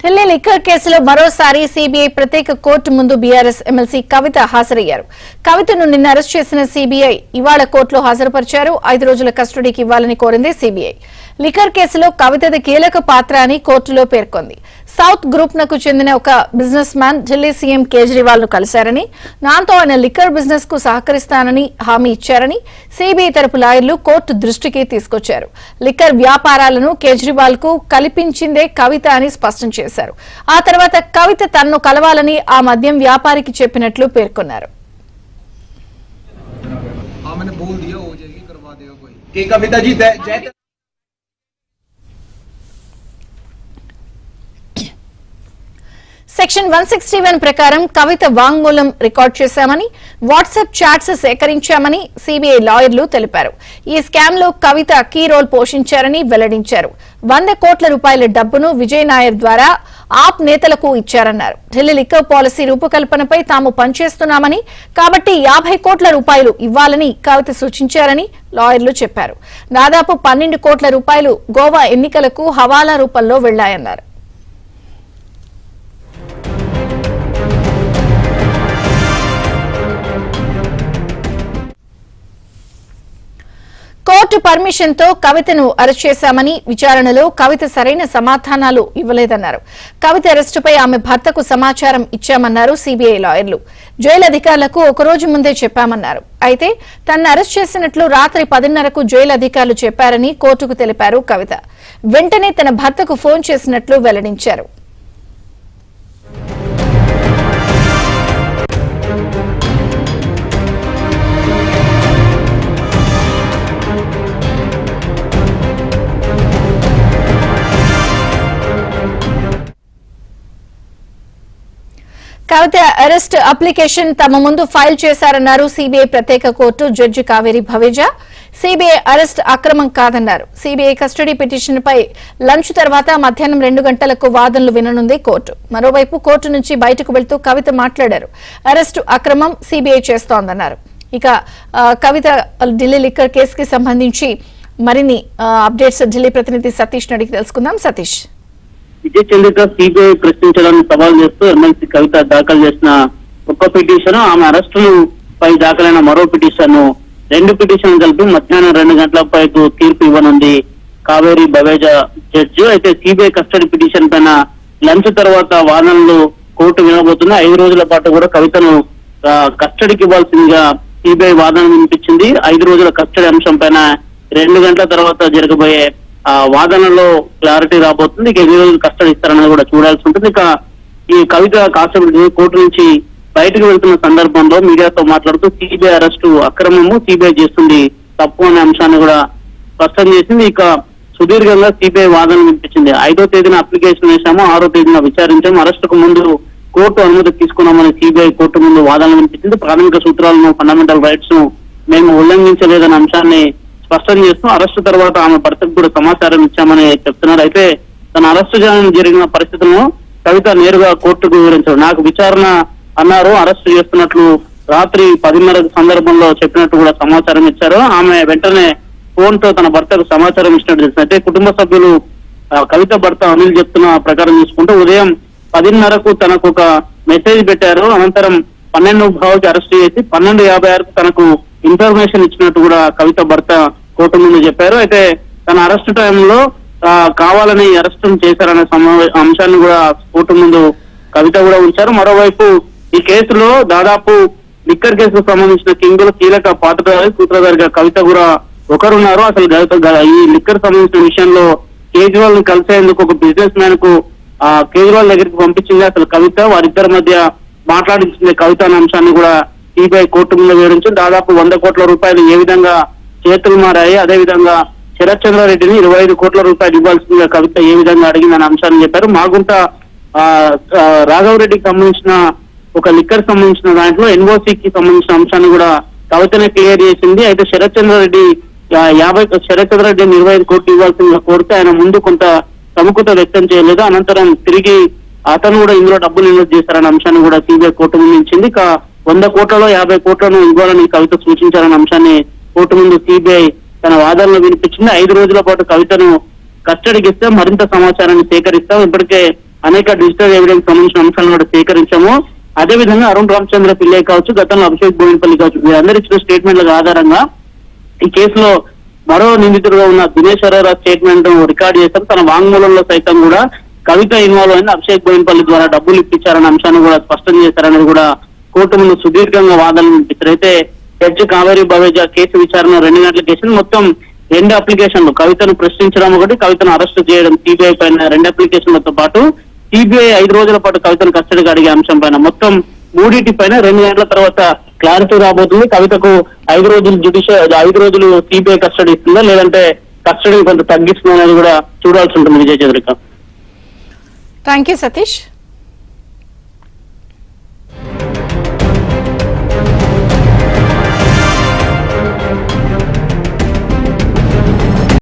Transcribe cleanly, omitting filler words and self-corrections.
Delhi liquor కేసులో మరోసారి CBI ప్రత్యేక కోర్టు ముందు బీఆర్ఎస్ ఎమ్మెల్సీ కవిత హాజరయ్యారు. కవితను నిన్న అరెస్ట్ చేసిన సిబిఐ ఇవాళ కోర్టులో హాజరుపరిచారు. 5 రోజుల కస్టడీకి ఇవ్వాలని కోరింది సిబిఐ. లిక్కర్ కేసులో కవితది కీలక పాత్ర అని కోర్టులో పేర్కొంది. సౌత్ గ్రూప్ నకు చెందిన ఒక business man Delhi CM Kejriwal ను కలిశారని, దాంతో ఆయన లిక్కర్ బిజినెస్ కు సహకరిస్తానని హామీ ఇచ్చారని సిబిఐ తరపు లాయర్లు కోర్టు దృష్టికి తీసుకొచ్చారు. లిక్కర్ వ్యాపారాలను కేజ్రీవాల్ కు కల్పించిందే కవిత అని స్పష్టం చేశారు. ఆ తర్వాత కవిత తనను కలవాలని ఆ మద్యం వ్యాపారికి చెప్పినట్లు పేర్కొన్నారు. సెక్షన్ 161 ప్రకారం కవిత వాంగ్మూలం రికార్డు చేశామని, వాట్సాప్ చాట్స్ సేకరించామని సిబిఐ లాయర్లు తెలిపారు. ఈ స్కామ్ లో కవిత కీ రోల్ పోషించారని వెల్లడించారు. 100 కోట్ల రూపాయల డబ్బును విజయ్ నాయర్ ద్వారా ఆప్ నేతలకు ఇచ్చారన్నారు. ఢిల్లీ లిక్కర్ పాలసీ రూపకల్పనపై తాము పనిచేస్తున్నామని, కాబట్టి 50 కోట్ల రూపాయలు ఇవ్వాలని కవిత సూచించారని లాయర్లు చెప్పారు. దాదాపు 12 కోట్ల రూపాయలు గోవా ఎన్నికలకు హవాలా రూపంలో వెళ్లాయన్నారు. కోర్టు పర్మిషన్ తో కవితను అరెస్ట్ చేశామని, విచారణలో కవిత సరైన సమాధానాలు ఇవ్వలేదన్నారు. కవిత అరెస్టుపై ఆమె భర్తకు సమాచారం ఇచ్చామన్నారు సిబిఐ లాయర్లు. జైలు అధికారులకు ఒకరోజు ముందే చెప్పామన్నారు. అయితే తనను అరెస్ట్ చేసినట్లు రాత్రి 10:30కు జైలు అధికారులు చెప్పారని కోర్టుకు తెలిపారు కవిత. వెంటనే తన భర్తకు ఫోన్ చేసినట్లు వెల్లడించారు. కవిత అరెస్ట్ అప్లికేషన్ తమ ముందు ఫైల్ చేశారన్నారు సిబిఐ ప్రత్యేక court judge Kaveri Baweja. CBI arrest అక్రమం కాదన్నారు. సిబిఐ కస్టడీ పిటిషన్ పై లంచ్ తర్వాత మధ్యాహ్నం 2 గంటలకు వాదనలు విననుంది కోర్టు. మరోవైపు కోర్టు నుంచి బయటకు వెళ్తూ కవిత మాట్లాడారు. అరెస్టు అక్రమం సిబిఐ చేస్తోందన్నారు. ఇక కవిత ఢిల్లీ లిక్కర్ కేసుకి సంబంధించి మరిన్ని అప్డేట్స్ ఢిల్లీ ప్రతినిధి సతీష్ అడిగి తెలుసుకుందాం. సతీష్, విజయ్ చంద్రిక సిబిఐ ప్రశ్నించడాన్ని సవాల్ చేస్తూ ఎమ్మెల్సీ కవిత దాఖలు చేసిన ఒక్క పిటిషన్, ఆమె అరెస్టులు పై దాఖలైన మరో పిటిషన్, 2 పిటిషన్లు కలిపి మధ్యాహ్నం 2 గంటల పైకు తీర్పు ఇవ్వనుంది కావేరి భవేజా జడ్జి. అయితే సిబిఐ కస్టడీ పిటిషన్ పైన లంచ్ తర్వాత వాదనలు కోర్టు వినబోతుంది. 5 రోజుల పాటు కూడా కవితను కస్టడీకి ఇవ్వాల్సిందిగా సిబిఐ వాదన వినిపించింది. 5 రోజుల కస్టడీ అంశం పైన 2 గంటల తర్వాత జరగబోయే వాదనలో క్లారిటీ రాబోతుంది. ఇక 2 రోజులు కస్టడీ ఇస్తారన్నది కూడా చూడాల్సి ఉంటుంది. ఇక ఈ కవిత కాసేపు కోర్టు నుంచి బయటకు వెళ్తున్న సందర్భంలో మీడియాతో మాట్లాడుతూ సిబిఐ అరెస్టు అక్రమము, సిబిఐ చేస్తుంది తప్పు అనే అంశాన్ని కూడా స్పష్టం చేసింది. ఇక సుదీర్ఘంగా సిబిఐ వాదన వినిపించింది. 5వ తేదీన అప్లికేషన్ వేశాము, 6వ తేదీన విచారించాము, అరెస్టుకు ముందు కోర్టు అనుమతి తీసుకున్నామని సిబిఐ కోర్టు ముందు వాదన వినిపించింది. ప్రాథమిక సూత్రాలను, ఫండమెంటల్ రైట్స్ ను మేము ఉల్లంఘించలేదన్న అంశాన్ని స్పష్టం చేస్తూ అరెస్టు తర్వాత ఆమె భర్తకు కూడా సమాచారం ఇచ్చామని చెప్తున్నారు. అయితే తన అరెస్టు జరిగిన పరిస్థితులను కవిత నేరుగా కోర్టుకు వివరించారు. నాకు విచారణ అన్నారు, అరెస్టు చేస్తున్నట్లు రాత్రి 10:30 సందర్భంలో చెప్పినట్టు కూడా సమాచారం ఇచ్చారు. ఆమె వెంటనే ఫోన్ తో తన భర్తకు సమాచారం ఇచ్చినట్టు తెలిసింది. అయితే కుటుంబ సభ్యులు కవిత భర్త అనిల్ చెప్తున్న ప్రకారం చూసుకుంటే ఉదయం 10:30కు తనకు ఒక మెసేజ్ పెట్టారు. అనంతరం 12:00కి అరెస్ట్ చేసి 12:56కు తనకు ఇన్ఫర్మేషన్ ఇచ్చినట్టు కూడా కవిత భర్త కోర్టు ముందు చెప్పారు. అయితే తన అరెస్ట్ టైంలో కావాలని అరెస్ట్ చేశారనే అంశాన్ని కూడా కోర్టు ముందు కవిత కూడా ఉంచారు. మరోవైపు ఈ కేసులో దాదాపు లిక్కర్ కేసుకు సంబంధించిన కింగుల కీలక పాత్రధారి, సూత్రధారిగా కవిత కూడా ఒకరున్నారు. అసలు ఈ లిక్కర్ సంబంధించిన విషయంలో కేజ్రీవాల్ ని కలిసేందుకు ఒక బిజినెస్ మ్యాన్ కు కేజ్రీవాల్ దగ్గరికి పంపించింది అసలు కవిత. వారిద్దరి మధ్య మాట్లాడించింది కవిత అనే అంశాన్ని కూడా సిబిఐ కోర్టు ముందు వివరించింది. దాదాపు 100 కోట్ల రూపాయలు ఏ విధంగా చేతులు మారాయి, అదేవిధంగా శరత్ చంద్రారెడ్డిని 25 కోట్ల రూపాయలు ఇవ్వాల్సిందిగా కవిత ఏ విధంగా అడిగిందనే అంశాన్ని చెప్పారు. మాగుంట రాఘవరెడ్డికి సంబంధించిన ఒక లిక్కర్ సంబంధించిన దాంట్లో ఎన్ఓసికి సంబంధించిన అంశాన్ని కూడా కవితనే క్లియర్ చేసింది. అయితే శరత్ చంద్రారెడ్డి 25 కోట్లు ఇవ్వాల్సిందిగా కోరితే ఆయన ముందు కొంత సముఖత వ్యక్తం చేయలేదు. అనంతరం తిరిగి అతను కూడా ఇందులో డబ్బులు ఇన్వెస్ట్ చేశారనే అంశాన్ని కూడా సిబిఐ కోర్టు ముందు ఇచ్చింది. 100 కోట్లలో 50 కోట్లను ఇవ్వాలని కవిత సూచించారన్న అంశాన్ని కోర్టు ముందు సిబిఐ తన వాదనలు వినిపించింది. 5 రోజుల పాటు కవితను కస్టడీకి ఇస్తే మరింత సమాచారాన్ని సేకరిస్తాం. ఇప్పటికే అనేక డిజిటల్ ఎవిడెన్స్ సంబంధించిన అంశాలను కూడా సేకరించాము. అదేవిధంగా అరుణ్ రామచంద్ర పిల్లే కావచ్చు, గతంలో అభిషేక్ బోయినపల్లి కావచ్చు, వీరందరూ ఇచ్చిన స్టేట్మెంట్ల ఆధారంగా ఈ కేసులో మరో నిందితుడుగా ఉన్న దినేష్ అరోరా స్టేట్మెంట్ రికార్డ్ చేశారు. తన వాంగ్మూలంలో సైతం కూడా కవిత ఇన్వాల్వ్ అయింది, అభిషేక్ బోయినపల్లి ద్వారా డబ్బులు ఇప్పించారన్న అంశాన్ని కూడా స్పష్టం చేశారనేది కూడా కోర్టు ముందు సుదీర్ఘంగా వాదనలు వినిపించారు. అయితే జడ్జి కావేరి బవేజా కేసు విచారణ 2 గంటల కేసును మొత్తం 2 అప్లికేషన్లు, కవితను ప్రశ్నించడం ఒకటి, కవితను అరెస్ట్ చేయడం సిబిఐ పైన 2 అప్లికేషన్లతో పాటు సిబిఐ 5 రోజుల పాటు కవితను కస్టడీకి అడిగే అంశం పైన మొత్తం 3 పైన 2 గంటల తర్వాత క్లారిటీ రాబోతుంది. కవితకు 5 రోజులు సిబిఐ కస్టడీ ఇస్తుందా లేదంటే కస్టడీ కొంత తగ్గిస్తుందా అనేది కూడా చూడాల్సి ఉంటుంది. విజయ చంద్రిక. Thank you Satish.